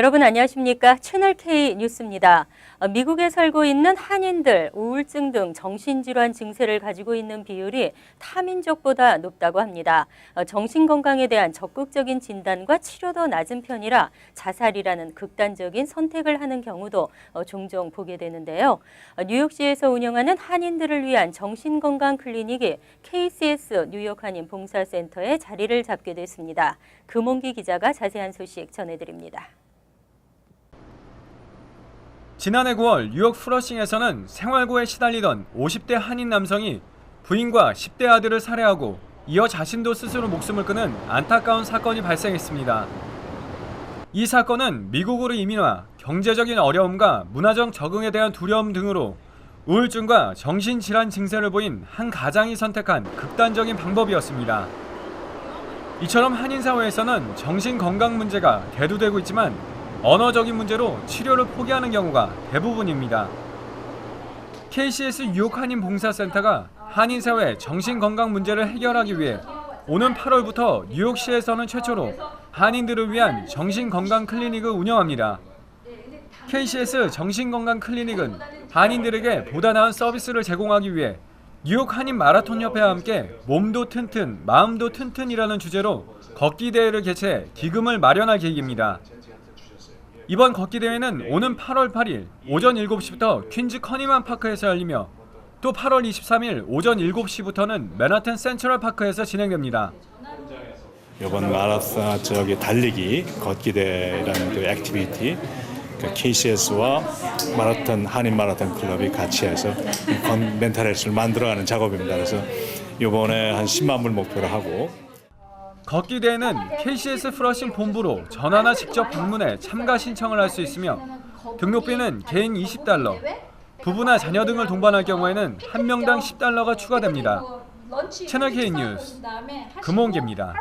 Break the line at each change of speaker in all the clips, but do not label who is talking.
여러분 안녕하십니까? 채널 K 뉴스입니다. 미국에 살고 있는 한인들 우울증 등 정신질환 증세를 가지고 있는 비율이 타민족보다 높다고 합니다. 정신건강에 대한 적극적인 진단과 치료도 낮은 편이라 자살이라는 극단적인 선택을 하는 경우도 종종 보게 되는데요. 뉴욕시에서 운영하는 한인들을 위한 정신건강 클리닉이 KCS 뉴욕 한인 봉사센터에 자리를 잡게 됐습니다. 금홍기 기자가 자세한 소식 전해드립니다.
지난해 9월 뉴욕 플러싱에서는 생활고에 시달리던 50대 한인 남성이 부인과 10대 아들을 살해하고 이어 자신도 스스로 목숨을 끊은 안타까운 사건이 발생했습니다. 이 사건은 미국으로 이민와 경제적인 어려움과 문화적 적응에 대한 두려움 등으로 우울증과 정신질환 증세를 보인 한 가장이 선택한 극단적인 방법이었습니다. 이처럼 한인 사회에서는 정신건강 문제가 대두되고 있지만 언어적인 문제로 치료를 포기하는 경우가 대부분입니다. KCS 뉴욕 한인 봉사센터가 한인 사회 정신건강 문제를 해결하기 위해 오는 8월부터 뉴욕시에서는 최초로 한인들을 위한 정신건강 클리닉을 운영합니다. KCS 정신건강 클리닉은 한인들에게 보다 나은 서비스를 제공하기 위해 뉴욕 한인 마라톤 협회와 함께 몸도 튼튼, 마음도 튼튼이라는 주제로 걷기 대회를 개최해 기금을 마련할 계획입니다. 이번 걷기 대회는 오는 8월 8일 오전 7시부터 퀸즈 커니만 파크에서 열리며 또 8월 23일 오전 7시부터는 맨하튼 센트럴 파크에서 진행됩니다.
이번 마라톤 달리기 걷기 대회라는 그 액티비티 KCS와 마라톤 한인 마라톤 클럽이 같이 해서 멘탈 헬스를 만들어가는 작업입니다. 그래서 이번에 한 10만 불 목표로 하고.
걷기 대회는 KCS 플러싱 본부로 전화나 직접 방문해 참가 신청을 할 수 있으며 등록비는 개인 $20, 부부나 자녀 등을 동반할 경우에는 한 명당 $10가 추가됩니다. 채널 K 뉴스 금홍기입니다.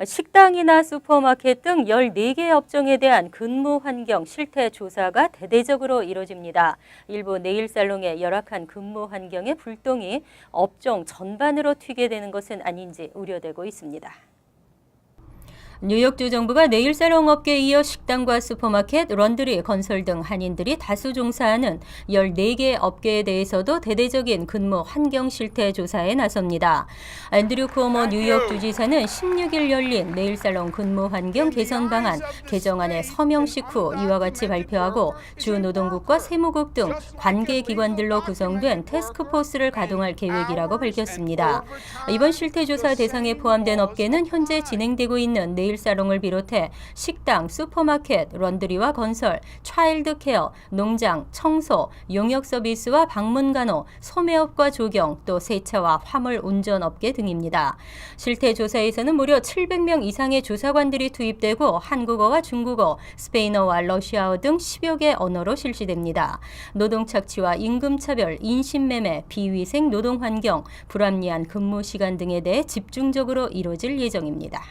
식당이나 슈퍼마켓 등 14개 업종에 대한 근무 환경 실태 조사가 대대적으로 이뤄집니다. 일부 네일살롱의 열악한 근무 환경의 불똥이 업종 전반으로 튀게 되는 것은 아닌지 우려되고 있습니다. 뉴욕주 정부가 네일살롱 업계에 이어 식당과 슈퍼마켓, 런드리, 건설 등 한인들이 다수 종사하는 14개 업계에 대해서도 대대적인 근무 환경 실태 조사에 나섭니다. 앤드류 쿠오모 뉴욕 주지사는 16일 열린 네일살롱 근무 환경 개선 방안 개정안의 서명식 후 이와 같이 발표하고 주 노동국과 세무국 등 관계 기관들로 구성된 태스크포스를 가동할 계획이라고 밝혔습니다. 이번 실태 조사 대상에 포함된 업계는 현재 진행되고 있는 네일살롱을 비롯해 식당, 슈퍼마켓, 런드리와 건설, 차일드 케어, 농장, 청소, 용역 서비스와 방문 간호, 소매업과 조경, 또 세차와 화물 운전 업계 등입니다. 실태 조사에서는 무려 700명 이상의 조사관들이 투입되고 한국어와 중국어, 스페인어와 러시아어 등 10여 개 언어로 실시됩니다. 노동 착취와 임금 차별, 인신매매, 비위생 노동 환경, 불합리한 근무 시간 등에 대해 집중적으로 이뤄질 예정입니다.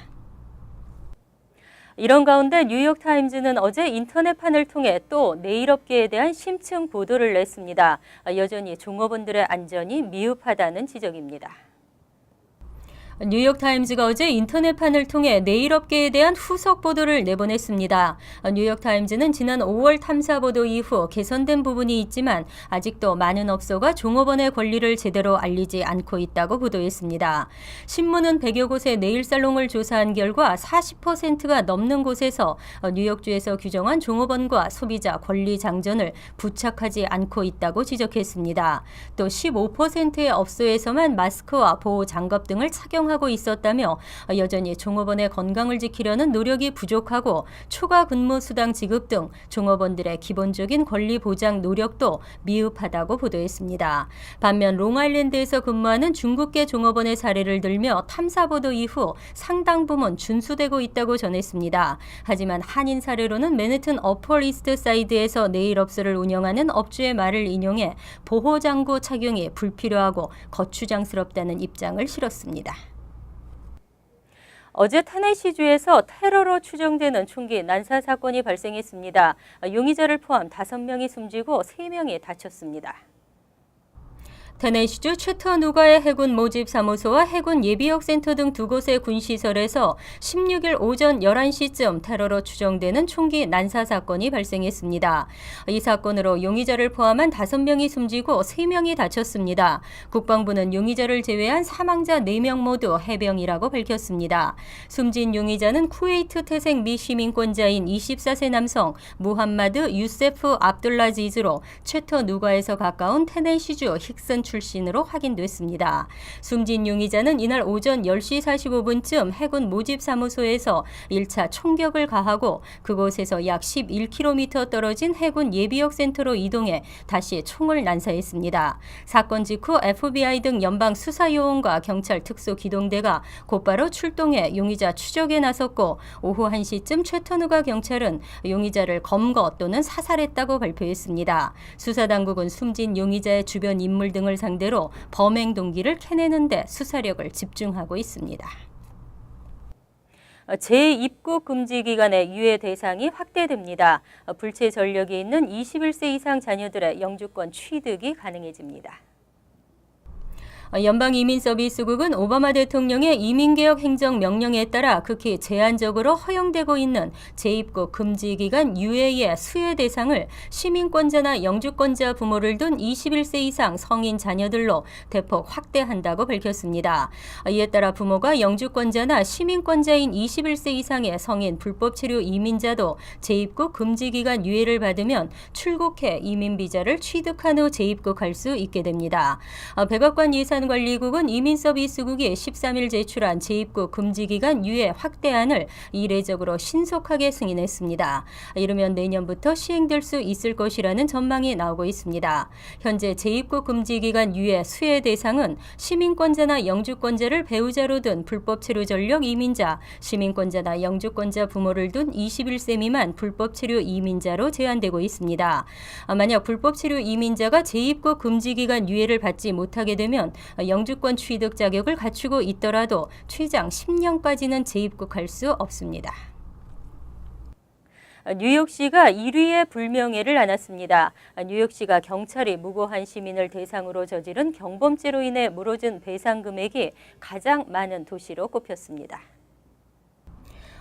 이런 가운데 뉴욕타임즈는 어제 인터넷판을 통해 또 네일업계에 대한 심층 보도를 냈습니다. 여전히 종업원들의 안전이 미흡하다는 지적입니다. 뉴욕타임즈가 어제 인터넷판을 통해 네일업계에 대한 후속 보도를 내보냈습니다. 뉴욕타임즈는 지난 5월 탐사 보도 이후 개선된 부분이 있지만 아직도 많은 업소가 종업원의 권리를 제대로 알리지 않고 있다고 보도했습니다. 신문은 100여 곳의 네일살롱을 조사한 결과 40%가 넘는 곳에서 뉴욕주에서 규정한 종업원과 소비자 권리 장전을 부착하지 않고 있다고 지적했습니다. 또 15%의 업소에서만 마스크와 보호 장갑 등을 착용하고 있었다며 여전히 종업원의 건강을 지키려는 노력이 부족하고 초과 근무 수당 지급 등 종업원들의 기본적인 권리 보장 노력도 미흡하다고 보도했습니다. 반면 롱아일랜드에서 근무하는 중국계 종업원의 사례를 들며 탐사 보도 이후 상당 부분 준수되고 있다고 전했습니다. 하지만 한인 사례로는 맨해튼 어퍼 이스트 사이드에서 네일업소를 운영하는 업주의 말을 인용해 보호장구 착용이 불필요하고 거추장스럽다는 입장을 실었습니다. 어제 테네시주에서 테러로 추정되는 총기 난사 사건이 발생했습니다. 용의자를 포함 5명이 숨지고 3명이 다쳤습니다. 테네시주 최터누가의 해군 모집 사무소와 해군 예비역 센터 등 두 곳의 군시설에서 16일 오전 11시쯤 테러로 추정되는 총기 난사 사건이 발생했습니다. 이 사건으로 용의자를 포함한 5명이 숨지고 3명이 다쳤습니다. 국방부는 용의자를 제외한 사망자 4명 모두 해병이라고 밝혔습니다. 숨진 용의자는 쿠웨이트 태생 미 시민권자인 24세 남성 무함마드 유세프 압둘라지즈로 최터누가에서 가까운 테네시주 힉슨 출신으로 확인됐습니다. 숨진 용의자는 이날 오전 10시 45분쯤 해군 모집사무소에서 1차 총격을 가하고 그곳에서 약 11km 떨어진 해군 예비역 센터로 이동해 다시 총을 난사했습니다. 사건 직후 FBI 등 연방 수사요원과 경찰 특수기동대가 곧바로 출동해 용의자 추적에 나섰고 오후 1시쯤 최터누가 경찰은 용의자를 검거 또는 사살했다고 발표했습니다. 수사당국은 숨진 용의자의 주변 인물 등을 상대로 범행 동기를 캐내는 데 수사력을 집중하고 있습니다. 재입국 금지 기간의 유예 대상이 확대됩니다. 불체 전력이 있는 21세 이상 자녀들의 영주권 취득이 가능해집니다. 연방이민서비스국은 오바마 대통령의 이민개혁 행정명령에 따라 극히 제한적으로 허용되고 있는 재입국 금지 기간 유예의 수혜 대상을 시민권자나 영주권자 부모를 둔 21세 이상 성인 자녀들로 대폭 확대한다고 밝혔습니다. 이에 따라 부모가 영주권자나 시민권자인 21세 이상의 성인 불법체류 이민자도 재입국 금지 기간 유예를 받으면 출국해 이민비자를 취득한 후 재입국할 수 있게 됩니다. 백악관 예산관리국은 이민서비스국이 13일 제출한 재입국 금지기간 유예 확대안을 이례적으로 신속하게 승인했습니다. 이르면 내년부터 시행될 수 있을 것이라는 전망이 나오고 있습니다. 현재 재입국 금지기간 유예 수혜 대상은 시민권자나 영주권자를 배우자로 둔 불법체류 전력 이민자, 시민권자나 영주권자 부모를 둔 21세 미만 불법체류 이민자로 제한되고 있습니다. 만약 불법체류 이민자가 재입국 금지기간 유예를 받지 못하게 되면 영주권 취득 자격을 갖추고 있더라도 최장 10년까지는 재입국할 수 없습니다. 뉴욕시가 1위의 불명예를 안았습니다. 뉴욕시가 경찰이 무고한 시민을 대상으로 저지른 경범죄로 인해 물어준 배상 금액이 가장 많은 도시로 꼽혔습니다.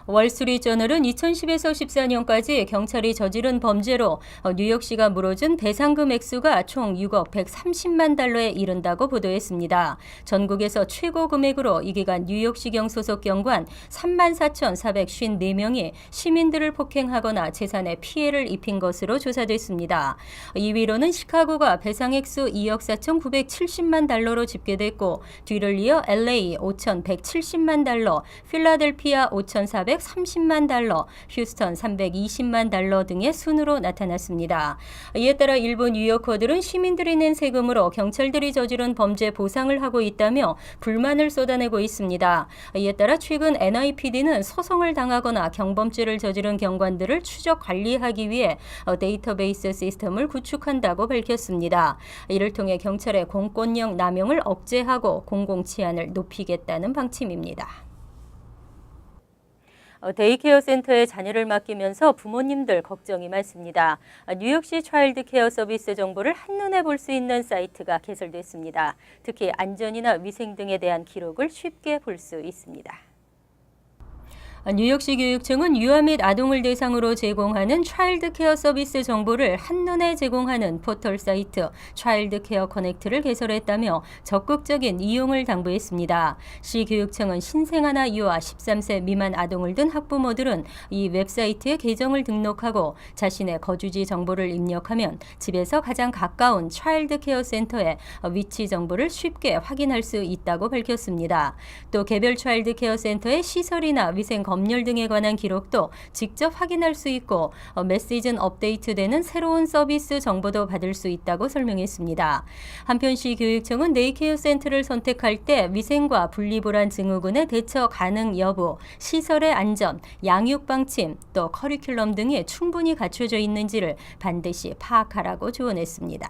월스트리트저널은 2010에서 14년까지 경찰이 저지른 범죄로 뉴욕시가 물어준 배상금 액수가 총 6억 130만 달러에 이른다고 보도했습니다. 전국에서 최고 금액으로 이 기간 뉴욕시경 소속 경관 34,454명이 시민들을 폭행하거나 재산에 피해를 입힌 것으로 조사됐습니다. 2위로는 시카고가 배상 액수 2억 4,970만 달러로 집계됐고 뒤를 이어 LA 5,170만 달러, 필라델피아 5,430만 달러, 휴스턴 320만 달러 등의 순으로 나타났습니다. 이에 따라 일부 뉴요커들은 시민들이 낸 세금으로 경찰들이 저지른 범죄 보상을 하고 있다며 불만을 쏟아내고 있습니다. 이에 따라 최근 NYPD는 소송을 당하거나 경범죄를 저지른 경관들을 추적 관리하기 위해 데이터베이스 시스템을 구축한다고 밝혔습니다. 이를 통해 경찰의 공권력 남용을 억제하고 공공치안을 높이겠다는 방침입니다. 데이케어 센터에 자녀를 맡기면서 부모님들 걱정이 많습니다. 뉴욕시 차일드 케어 서비스 정보를 한눈에 볼 수 있는 사이트가 개설됐습니다. 특히 안전이나 위생 등에 대한 기록을 쉽게 볼 수 있습니다. 뉴욕시 교육청은 유아 및 아동을 대상으로 제공하는 차일드 케어 서비스 정보를 한눈에 제공하는 포털 사이트 차일드 케어 커넥트를 개설했다며 적극적인 이용을 당부했습니다. 시 교육청은 신생아나 유아 13세 미만 아동을 둔 학부모들은 이 웹사이트에 계정을 등록하고 자신의 거주지 정보를 입력하면 집에서 가장 가까운 차일드 케어 센터의 위치 정보를 쉽게 확인할 수 있다고 밝혔습니다. 또 개별 차일드 케어 센터의 시설이나 위생 검열 등에 관한 기록도 직접 확인할 수 있고 메시즌 업데이트되는 새로운 서비스 정보도 받을 수 있다고 설명했습니다. 한편 시 교육청은 데이케어 센터를 선택할 때 위생과 분리불안 증후군의 대처 가능 여부, 시설의 안전, 양육 방침, 또 커리큘럼 등이 충분히 갖춰져 있는지를 반드시 파악하라고 조언했습니다.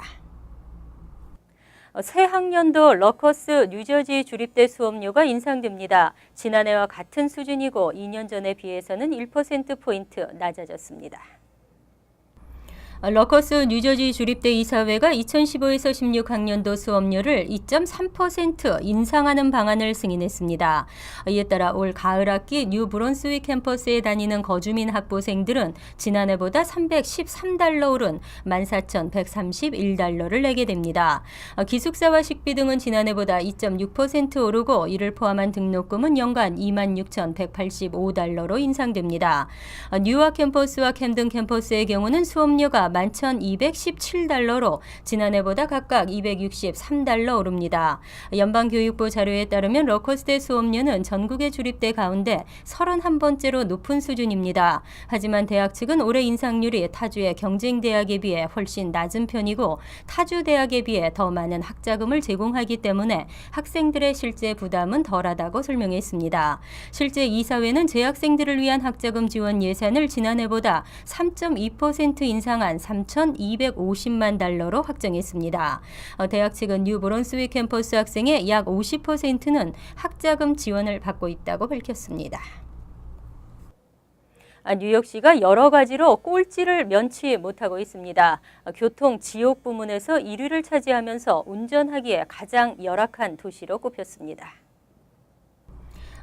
새 학년도 러커스 뉴저지 주립대 수업료가 인상됩니다. 지난해와 같은 수준이고 2년 전에 비해서는 1%포인트 낮아졌습니다. 러커스 뉴저지 주립대 이사회가 2015에서 16학년도 수업료를 2.3% 인상하는 방안을 승인했습니다. 이에 따라 올 가을 학기 뉴 브론스윅 캠퍼스에 다니는 거주민 학부생들은 지난해보다 $313 오른 14,131달러를 내게 됩니다. 기숙사와 식비 등은 지난해보다 2.6% 오르고 이를 포함한 등록금은 연간 26,185달러로 인상됩니다. 뉴아크 캠퍼스와 캠든 캠퍼스의 경우는 수업료가 11,217달러로 지난해보다 각각 263달러 오릅니다. 연방교육부 자료에 따르면 러커스대 수업료는 전국의 주립대 가운데 31번째로 높은 수준입니다. 하지만 대학 측은 올해 인상률이 타주의 경쟁대학에 비해 훨씬 낮은 편이고 타주 대학에 비해 더 많은 학자금을 제공하기 때문에 학생들의 실제 부담은 덜하다고 설명했습니다. 실제 이사회는 재학생들을 위한 학자금 지원 예산을 지난해보다 3.2% 인상한 3,250만 달러로 확정했습니다. 대학 측은 뉴 브론스윅 캠퍼스 학생의 약 50%는 학자금 지원을 받고 있다고 밝혔습니다. 뉴욕시가 여러 가지로 꼴찌를 면치 못하고 있습니다. 교통 지옥 부문에서 1위를 차지하면서 운전하기에 가장 열악한 도시로 꼽혔습니다.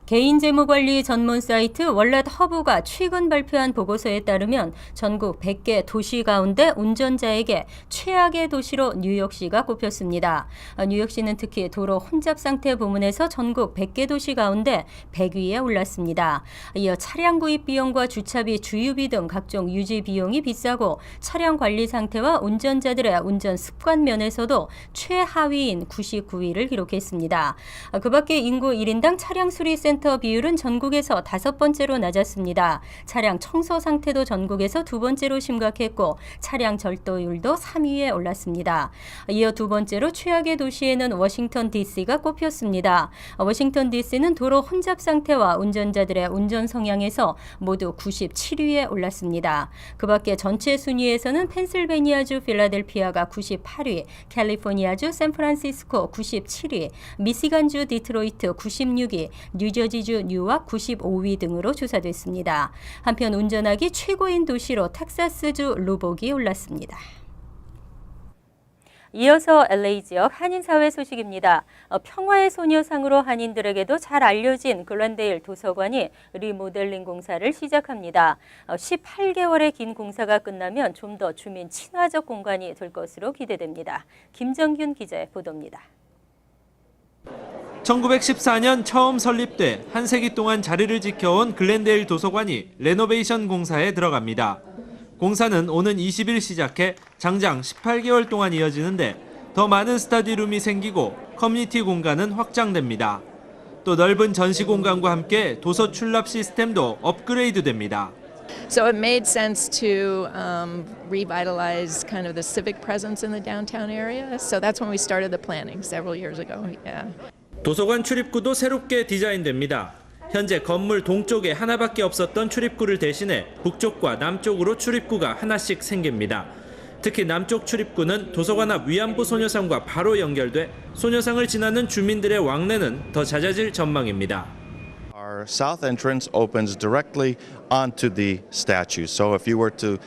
개인재무관리 전문 사이트 월렛허브가 최근 발표한 보고서에 따르면 전국 100개 도시 가운데 운전자에게 최악의 도시로 뉴욕시가 꼽혔습니다. 뉴욕시는 특히 도로 혼잡 상태 부문에서 전국 100개 도시 가운데 100위에 올랐습니다. 이어 차량 구입 비용과 주차비, 주유비 등 각종 유지 비용이 비싸고 차량 관리 상태와 운전자들의 운전 습관 면에서도 최하위인 99위를 기록했습니다. 그 밖에 인구 1인당 차량 수리센터 비율은 전국에서 5번째로 낮았습니다. 차량 청소 상태도 전국에서 2번째로 심각했고 차량 절도율도 3위에 올랐습니다. 이어 2번째로 최악의 도시에는 워싱턴 DC가 꼽혔습니다. 워싱턴 DC는 도로 혼잡 상태와 운전자들의 운전 성향에서 모두 97위에 올랐습니다. 그 밖에 전체 순위에서는 펜실베니아주 필라델피아가 98위, 캘리포니아주 샌프란시스코 97위, 미시간주 디트로이트 96위, 뉴저지주 뉴아크 95위 등으로 조사됐습니다. 한편 운전하기 최고인 도시로 텍사스주 루복이 올랐습니다. 이어서 LA 지역 한인사회 소식입니다. 평화의 소녀상으로 한인들에게도 잘 알려진 글렌데일 도서관이 리모델링 공사를 시작합니다. 18개월의 긴 공사가 끝나면 좀 더 주민 친화적 공간이 될 것으로 기대됩니다. 김정균 기자의 보도입니다.
1914년 처음 설립돼 한 세기 동안 자리를 지켜온 글렌데일 도서관이 레노베이션 공사에 들어갑니다. 공사는 오는 20일 시작해 장장 18개월 동안 이어지는데 더 많은 스터디룸이 생기고 커뮤니티 공간은 확장됩니다. 또 넓은 전시 공간과 함께 도서 출납 시스템도 업그레이드됩니다.
So it made sense to revitalize kind of the civic presence in the downtown area. So that's when we started the planning several years ago. Yeah.
도서관 출입구도 새롭게 디자인됩니다. 현재 건물 동쪽에 하나밖에 없었던 출입구를 대신해 북쪽과 남쪽으로 출입구가 하나씩 생깁니다. 특히 남쪽 출입구는 도서관 앞 위안부 소녀상과 바로 연결돼 소녀상을 지나는 주민들의 왕래는 더 잦아질 전망입니다.
Our south entrance opens directly onto the statue. So if you were to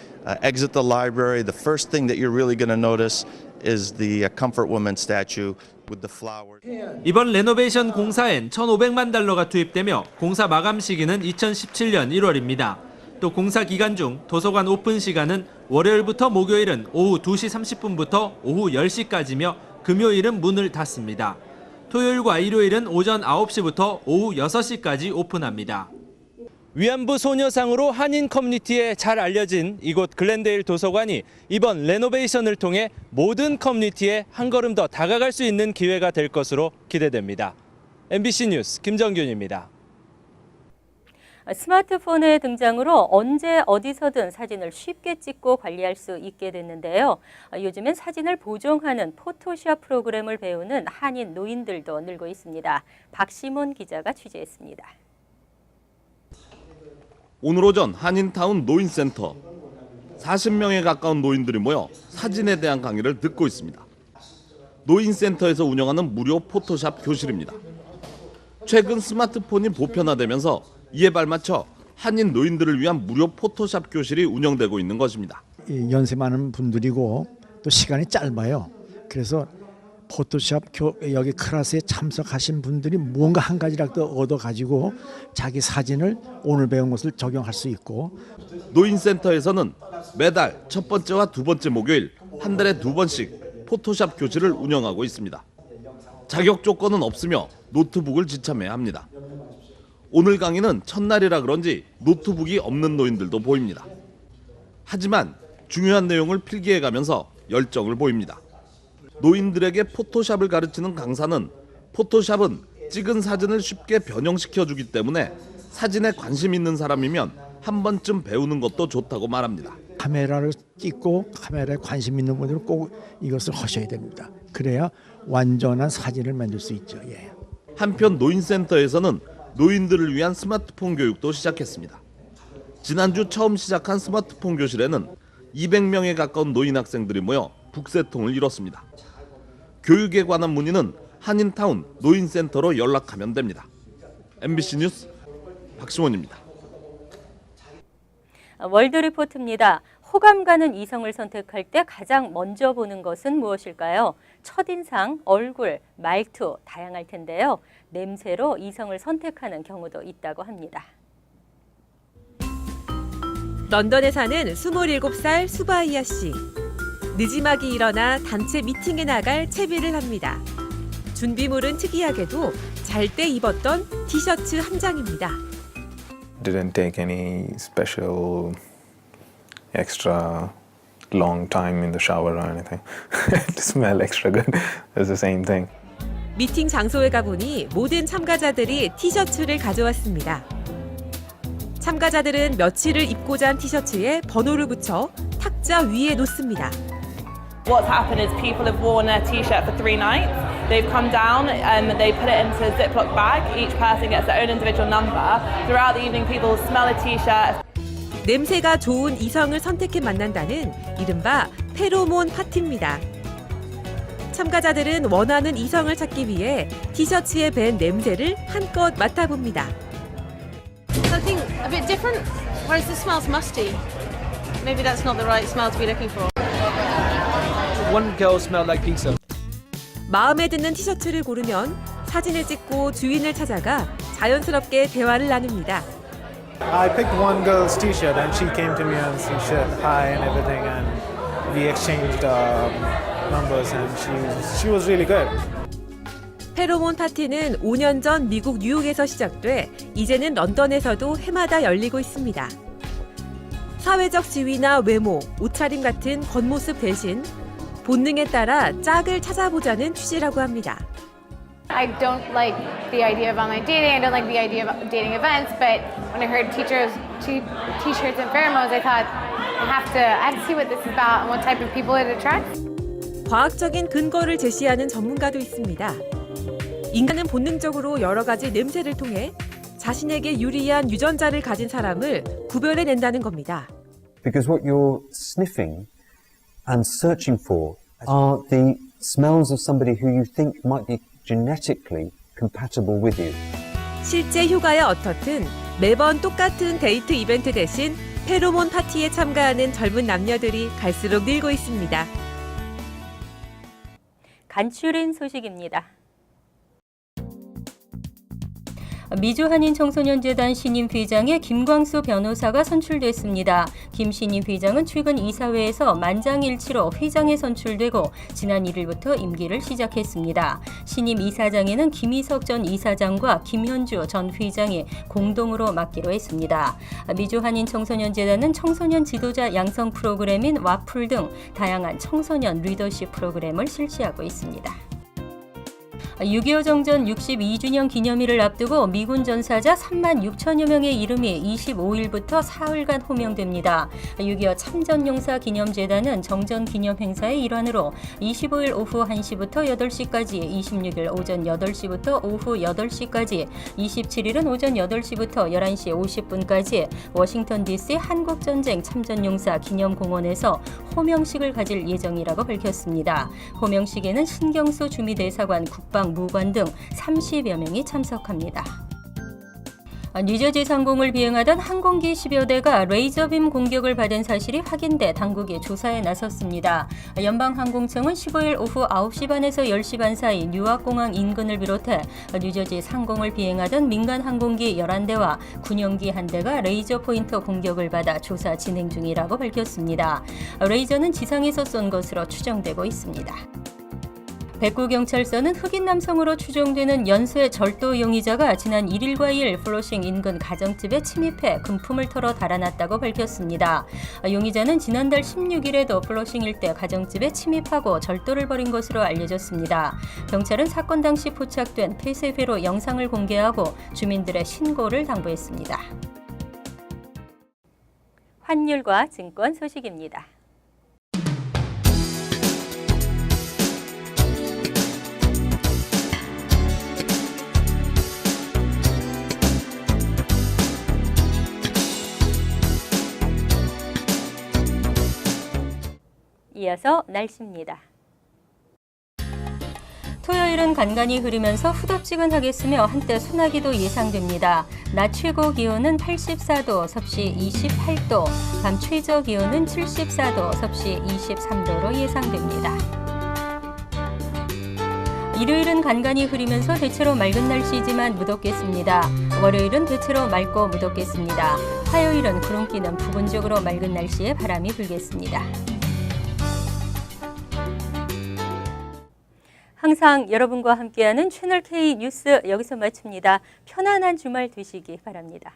exit the library, the first thing that you're really going to notice is the Comfort Woman statue with the flowers.
이번 레노베이션 공사엔 1,500만 달러가 투입되며 공사 마감 시기는 2017년 1월입니다. 또 공사 기간 중 도서관 오픈 시간은 월요일부터 목요일은 오후 2시 30분부터 오후 10시까지며 금요일은 문을 닫습니다. 토요일과 일요일은 오전 9시부터 오후 6시까지 오픈합니다. 위안부 소녀상으로 한인 커뮤니티에 잘 알려진 이곳 글렌데일 도서관이 이번 레노베이션을 통해 모든 커뮤니티에 한 걸음 더 다가갈 수 있는 기회가 될 것으로 기대됩니다. MBC 뉴스 김정균입니다.
스마트폰의 등장으로 언제 어디서든 사진을 쉽게 찍고 관리할 수 있게 됐는데요. 요즘엔 사진을 보정하는 포토샵 프로그램을 배우는 한인 노인들도 늘고 있습니다. 박시몬 기자가 취재했습니다.
오늘 오전 한인타운 노인센터 40명에 가까운 노인들이 모여 사진에 대한 강의를 듣고 있습니다. 노인센터에서 운영하는 무료 포토샵 교실입니다. 최근 스마트폰이 보편화되면서 이에 발맞춰 한인 노인들을 위한 무료 포토샵 교실이 운영되고 있는 것입니다.
연세 많은 분들이고 또 시간이 짧아요. 그래서 포토샵 여기 클래스에 참석하신 분들이 뭔가 한 가지라도 얻어가지고 자기 사진을 오늘 배운 것을 적용할 수 있고,
노인센터에서는 매달 첫 번째와 두 번째 목요일 한 달에 2번씩 포토샵 교실을 운영하고 있습니다. 자격 조건은 없으며 노트북을 지참해야 합니다. 오늘 강의는 첫날이라 그런지 노트북이 없는 노인들도 보입니다. 하지만 중요한 내용을 필기해가면서 열정을 보입니다. 노인들에게 포토샵을 가르치는 강사는 포토샵은 찍은 사진을 쉽게 변형시켜주기 때문에 사진에 관심 있는 사람이면 한 번쯤 배우는 것도 좋다고 말합니다.
카메라를 찍고 카메라에 관심 있는 분들은 꼭 이것을 하셔야 됩니다. 그래야 완전한 사진을 만들 수 있죠. 예.
한편 노인센터에서는 노인들을 위한 스마트폰 교육도 시작했습니다. 지난주 처음 시작한 스마트폰 교실에는 200명에 가까운 노인 학생들이 모여 북새통을 이뤘습니다. 교육에 관한 문의는 한인타운 노인센터로 연락하면 됩니다. MBC 뉴스 박시원입니다.
월드리포트입니다. 호감 가는 이성을 선택할 때 가장 먼저 보는 것은 무엇일까요? 첫인상, 얼굴, 말투 다양할 텐데요. 냄새로 이성을 선택하는 경우도 있다고 합니다.
런던에 사는 27살 수바이아 씨. 늦지막이 일어나 단체 미팅에 나갈 채비를 합니다. 준비물은 특이하게도 잘 때 입었던 티셔츠 한 장입니다.
Didn't take any special extra long time in the shower or anything to smell extra good. It's the same thing.
미팅 장소에 가보니 모든 참가자들이 티셔츠를 가져왔습니다. 참가자들은 며칠을 입고자 한 티셔츠에 번호를 붙여 탁자 위에 놓습니다.
What's happened is people have worn a t-shirt for 3 nights. They've come down and they put it into a Ziploc bag. Each person gets their own individual number. Throughout the evening, people smell a t-shirt.
냄새가 좋은 이성을 선택해 만난다는 이른바 페로몬 파티입니다. 참가자들은 원하는 이성을 찾기 위해 티셔츠에 밴 냄새를 한껏 맡아봅니다.
Something a bit different, whereas this smells musty. Maybe that's not the right smell to be looking for.
One girl smelled like pizza.
마음에 드는 티셔츠를 고르면 사진을 찍고 주인을 찾아가 자연스럽게 대화를 나눕니다.
I picked one girl's t-shirt and she came to me and she said hi and everything and we exchanged numbers and she was really good.
페로몬 파티는 5년 전 미국 뉴욕에서 시작돼 이제는 런던에서도 해마다 열리고 있습니다. 사회적 지위나 외모, 옷차림 같은 겉모습 대신 본능에 따라 짝을 찾아보자는 취지라고 합니다.
I don't like the idea of online dating. I don't like the idea of dating events. But when I heard t-shirts and pheromones, I thought I have to see what this is about and what type of people it attracts.
과학적인 근거를 제시하는 전문가도 있습니다. 인간은 본능적으로 여러 가지 냄새를 통해 자신에게 유리한 유전자를 가진 사람을 구별해낸다는 겁니다.
Because what you're sniffing and searching for are the smells of somebody who you think might be genetically compatible with you.
실제 휴가야 어떻든 매번 똑같은 데이트 이벤트 대신 페로몬 파티에 참가하는 젊은 남녀들이 갈수록 늘고 있습니다.
간추린 소식입니다. 미주 한인 청소년재단 신임 회장에 김광수 변호사가 선출됐습니다. 김 신임 회장은 최근 이사회에서 만장일치로 회장에 선출되고 지난 1일부터 임기를 시작했습니다. 신임 이사장에는 김희석 전 이사장과 김현주 전 회장이 공동으로 맡기로 했습니다. 미주 한인 청소년재단은 청소년 지도자 양성 프로그램인 와플 등 다양한 청소년 리더십 프로그램을 실시하고 있습니다. 6.25 정전 62주년 기념일을 앞두고 미군 전사자 3만 6천여 명의 이름이 25일부터 사흘간 호명됩니다. 6.25 참전용사 기념재단은 정전 기념 행사의 일환으로 25일 오후 1시부터 8시까지, 26일 오전 8시부터 오후 8시까지, 27일은 오전 8시부터 11시 50분까지 워싱턴 DC 한국전쟁 참전용사 기념공원에서 호명식을 가질 예정이라고 밝혔습니다. 호명식에는 신경수 주미대사관, 국방무관 등 30여 명이 참석합니다. 뉴저지 상공을 비행하던 항공기 10여 대가 레이저빔 공격을 받은 사실이 확인돼 당국이 조사에 나섰습니다. 연방항공청은 15일 오후 9시 반에서 10시 반 사이 뉴아크공항 인근을 비롯해 뉴저지 상공을 비행하던 민간 항공기 11대와 군용기 1대가 레이저 포인터 공격을 받아 조사 진행 중이라고 밝혔습니다. 레이저는 지상에서 쏜 것으로 추정되고 있습니다. 백구경찰서는 흑인 남성으로 추정되는 연쇄 절도 용의자가 지난 1일과 2일 플러싱 인근 가정집에 침입해 금품을 털어 달아났다고 밝혔습니다. 용의자는 지난달 16일에도 플러싱 일대 가정집에 침입하고 절도를 벌인 것으로 알려졌습니다. 경찰은 사건 당시 포착된 폐쇄회로 영상을 공개하고 주민들의 신고를 당부했습니다. 환율과 증권 소식입니다. 이어서 날씨입니다. 토요일은 간간히 흐리면서 후덥지근하겠으며 한때 소나기도 예상됩니다. 낮 최고 기온은 84도, 섭씨 28도, 밤 최저 기온은 74도, 섭씨 23도로 예상됩니다. 일요일은 간간히 흐리면서 대체로 맑은 날씨지만 무덥겠습니다. 월요일은 대체로 맑고 무덥겠습니다. 화요일은 구름 끼는 부분적으로 맑은 날씨에 바람이 불겠습니다. 항상 여러분과 함께하는 채널K 뉴스 여기서 마칩니다. 편안한 주말 되시기 바랍니다.